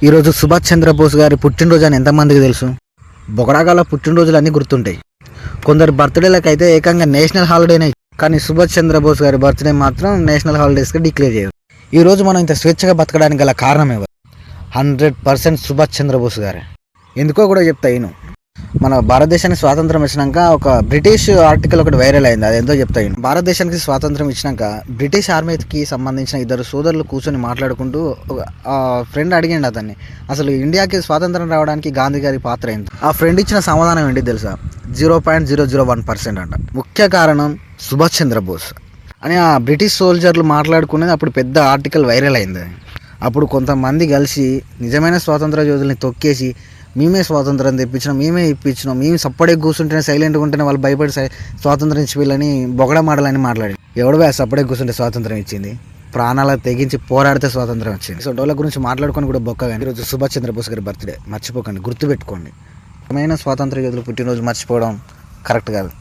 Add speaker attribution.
Speaker 1: ఈరోజు సుభాష్ చంద్రబోస్ గారి పుట్టినరోజు అని ఎంతమందికి తెలుసు? బొగడాగాల పుట్టినరోజులు అన్నీ గుర్తుంటాయి. కొందరు బర్త్డేలకు అయితే ఏకంగా నేషనల్ హాలిడేనే. కానీ సుభాష్ చంద్రబోస్ గారి బర్త్డే మాత్రం నేషనల్ హాలిడేస్గా డిక్లేర్ చేయరు. ఈరోజు మనం ఇంత స్వేచ్ఛగా బతకడానికి గల కారణం ఎవరు? 100% సుభాష్ చంద్రబోస్ గారే. ఎందుకో కూడా చెప్తా. మన భారతదేశానికి స్వాతంత్రం ఇచ్చినాక ఒక బ్రిటిష్ ఆర్టికల్ ఒకటి వైరల్ అయింది. అదేందో చెప్తా. భారతదేశానికి స్వాతంత్రం ఇచ్చినాక బ్రిటిష్ ఆర్మీకి సంబంధించిన ఇద్దరు సోదరులు కూర్చొని మాట్లాడుకుంటూ ఫ్రెండ్ అడిగిండు అతన్ని, అసలు ఇండియాకి స్వాతంత్రం రావడానికి గాంధీ గారి పాత్ర ఏంటి? ఆ ఫ్రెండ్ ఇచ్చిన సమాధానం ఏంటి తెలుసా? 0.001% అంట. ముఖ్య కారణం సుభాష్ చంద్రబోస్ అని ఆ బ్రిటిష్ సోల్జర్లు మాట్లాడుకునేది అప్పుడు పెద్ద ఆర్టికల్ వైరల్ అయింది. అప్పుడు కొంతమంది కలిసి నిజమైన స్వాతంత్ర యోధుల్ని తొక్కేసి మేమే స్వాతంత్రం తెప్పించినాం, మేమే ఇప్పించినాం, మేము సప్పడే కూర్చుంటేనే సైలెంట్గా ఉంటేనే వాళ్ళు భయపడి స్వాతంత్రం ఇచ్చి వీళ్ళని బొగడ మాటలని మాట్లాడి, ఎవడో సప్పడే కూర్చుంటే స్వాతంత్రం ఇచ్చింది? ప్రాణాలకు తెగించి పోరాడితే స్వాతంత్రం వచ్చింది. సో డోల గురించి మాట్లాడుకొని కూడా బొక్క. కానీ ఈరోజు సుభాష్ చంద్రబోస్ గారి బర్త్డే, మర్చిపోకండి, గుర్తుపెట్టుకోండి. నిజమైన స్వాతంత్ర యోధులు పుట్టినరోజు మర్చిపోవడం కరెక్ట్ కాదు.